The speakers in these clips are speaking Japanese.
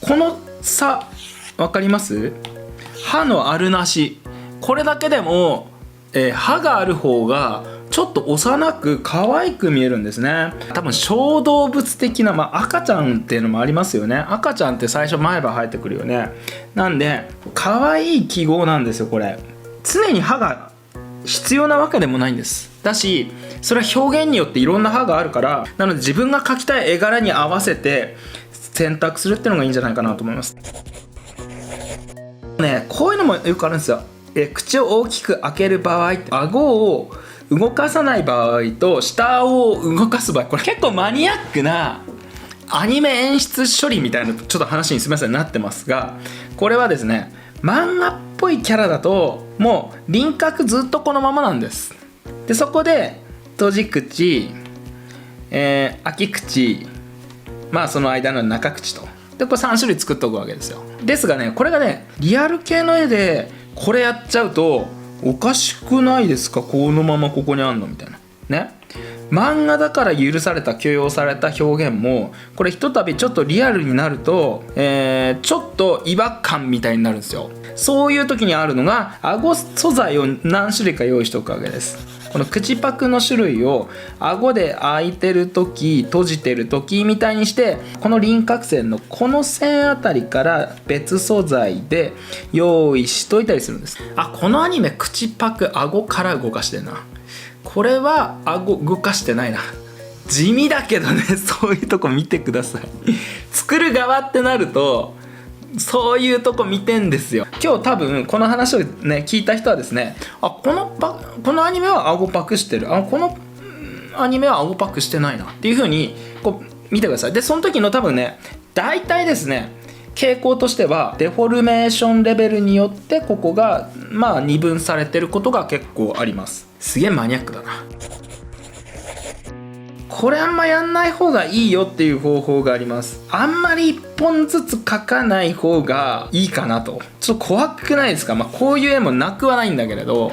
この差分かります？歯のあるなし、これだけでも、歯がある方がちょっと幼く可愛く見えるんですね。多分小動物的な、赤ちゃんっていうのもありますよね。赤ちゃんって最初前歯生えてくるよね。なんで可愛い記号なんですよ。これ常に歯が必要なわけでもないんです。だしそれは表現によっていろんな歯があるから、なので自分が描きたい絵柄に合わせて選択するっていうのがいいんじゃないかなと思いますね。こういうのもよくあるんですよ。口を大きく開ける場合、顎を動かさない場合と下を動かす場合、これ結構マニアックなアニメ演出処理みたいなちょっと話にすみませんなってますが、これはですね、漫画っぽいキャラだともう輪郭ずっとこのままなんです。でそこで閉じ口、開き口、その間の中口と、でこれ3種類作っておくわけですよ。ですがね、これがねリアル系の絵でこれやっちゃうとおかしくないですか？このままここにあんのみたいなね。漫画だから許された許容された表現もこれひとたびちょっとリアルになると、ちょっと違和感みたいになるんですよ。そういう時にあるのが顎素材を何種類か用意しておくわけです。この口パクの種類を顎で開いてる時閉じてる時みたいにして、この輪郭線のこの線あたりから別素材で用意しといたりするんです。このアニメ口パク顎から動かしてるな、これは顎動かしてないな、地味だけどねそういうとこ見てください作る側ってなるとそういうとこ見てんですよ。今日多分この話をね聞いた人はですね、このアニメは顎パクしてる、このアニメは顎パクしてないなっていう風にこう見てください。でその時の多分ね、大体ですね傾向としてはデフォルメーションレベルによってここが二分されてることが結構あります。すげえマニアックだな。これあんまやんない方がいいよっていう方法があります。あんまり1本ずつ描かない方がいいかなと。ちょっと怖くないですか？こういう絵もなくはないんだけれど、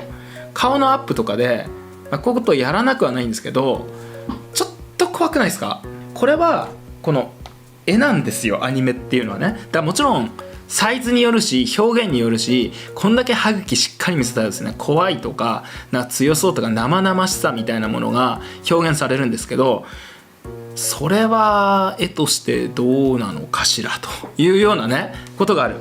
顔のアップとかで、こういうことをやらなくはないんですけど、ちょっと怖くないですか？これはこの絵なんですよ、アニメっていうのはね。だからもちろんサイズによるし表現によるし、こんだけ歯茎しっかり見せたらですね、怖いとか強そうとか生々しさみたいなものが表現されるんですけど、それは絵としてどうなのかしらというようなねことがある。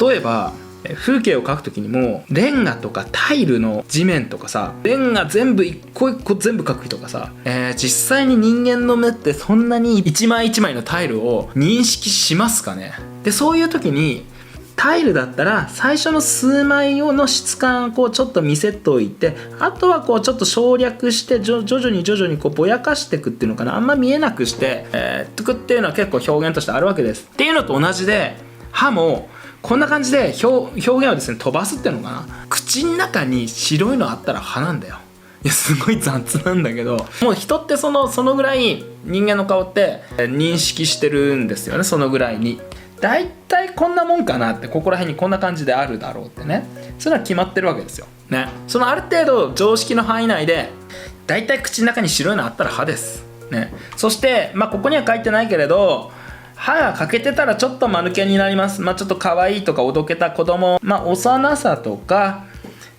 例えば風景を描くときにもレンガとかタイルの地面とかさ、レンガ全部一個一個全部描くとかさ、実際に人間の目ってそんなに一枚一枚のタイルを認識しますかね。でそういう時にタイルだったら最初の数枚の質感をちょっと見せておいて、あとはちょっと省略して徐々にぼやかしていくっていうのかな、あんま見えなくしてとくっていうのは結構表現としてあるわけです。っていうのと同じで、歯もこんな感じで表現をですね飛ばすっていうのかな。口の中に白いのあったら歯なんだよ。いやすごい雑なんだけど、もう人ってそのぐらい人間の顔って認識してるんですよね。そのぐらいにだいたいこんなもんかなって、ここら辺にこんな感じであるだろうってね、それは決まってるわけですよね。そのある程度常識の範囲内でだいたい口の中に白いのあったら歯ですね。そしてここには書いてないけれど、歯が欠けてたらちょっと間抜けになります。ちょっと可愛いとかおどけた子供、幼さとか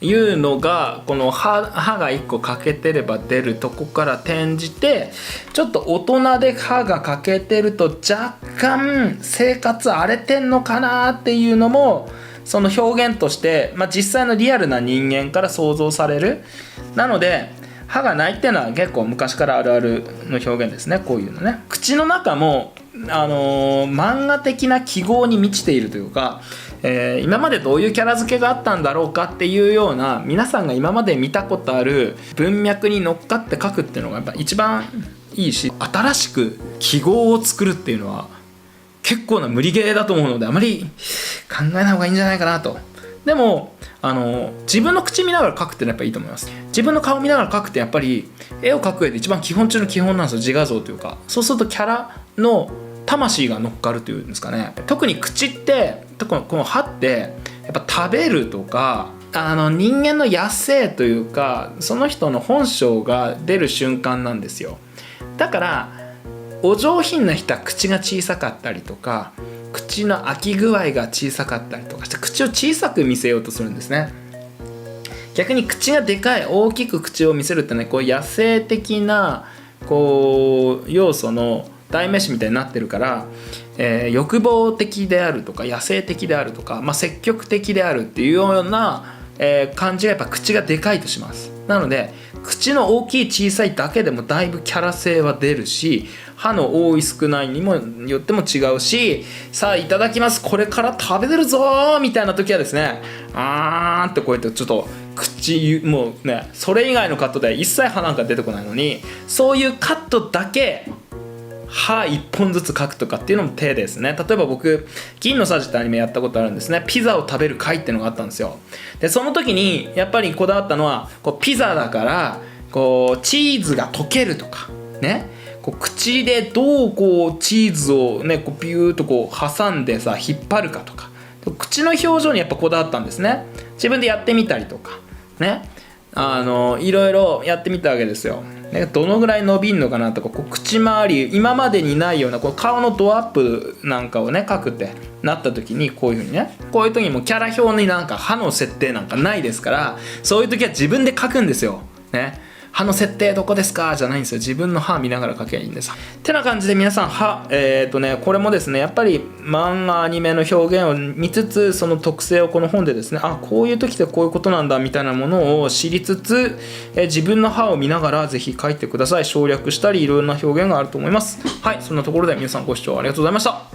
いうのがこの歯が1個欠けてれば出るとこから転じて、ちょっと大人で歯が欠けてると若干生活荒れてんのかなっていうのもその表現として、実際のリアルな人間から想像される。なので歯がないっていうのは結構昔からあるあるの表現ですね。こういうのね。口の中も漫画的な記号に満ちているというか、今までどういうキャラ付けがあったんだろうかっていうような、皆さんが今まで見たことある文脈に乗っかって書くっていうのがやっぱ一番いいし、新しく記号を作るっていうのは結構な無理ゲーだと思うので、あまり考えない方がいいんじゃないかなと。でも自分の口見ながら描くってのはやっぱいいと思います。自分の顔見ながら描くってやっぱり絵を描く上で一番基本中の基本なんですよ。自画像というか、そうするとキャラの魂が乗っかるというんですかね。特に口ってこの歯ってやっぱ食べるとか人間の野生というか、その人の本性が出る瞬間なんですよ。だからお上品な人は口が小さかったりとか、口の開き具合が小さかったりとかして口を小さく見せようとするんですね。逆に口がでかい大きく口を見せるってね、こう野生的なこう要素の代名詞みたいになってるから、欲望的であるとか野生的であるとか、積極的であるっていうような、感じがやっぱ口がでかいとします。なので口の大きい小さいだけでもだいぶキャラ性は出るし、歯の多い少ないにもよっても違うし、さあいただきますこれから食べてるぞーみたいな時はですね、あーってこうやってちょっと口もうね、それ以外のカットで一切歯なんか出てこないのに、そういうカットだけ歯1本ずつ描くとかっていうのも手ですね。例えば僕銀のさじってアニメやったことあるんですね。ピザを食べる回っていうのがあったんですよ。でその時にやっぱりこだわったのは、こうピザだからこうチーズが溶けるとかね、こう口でどうこうチーズをねこうビューッとこう挟んでさ引っ張るかとか、口の表情にやっぱこだわったんですね。自分でやってみたりとかね、いろいろやってみたわけですよ。どのぐらい伸びんのかなとか、こう口周り今までにないようなこう顔のドアップなんかをね描くってなった時に、こういう風にね、こういう時にもキャラ表になんか歯の設定なんかないですから、そういう時は自分で描くんですよね。歯の設定どこですかじゃないんですよ。自分の歯見ながら描けばいいんです。ってな感じで皆さん歯これもですね、やっぱり漫画アニメの表現を見つつ、その特性をこの本でですね、こういう時ってこういうことなんだみたいなものを知りつつ、自分の歯を見ながらぜひ描いてください。省略したりいろんな表現があると思います。はい、そんなところで皆さんご視聴ありがとうございました。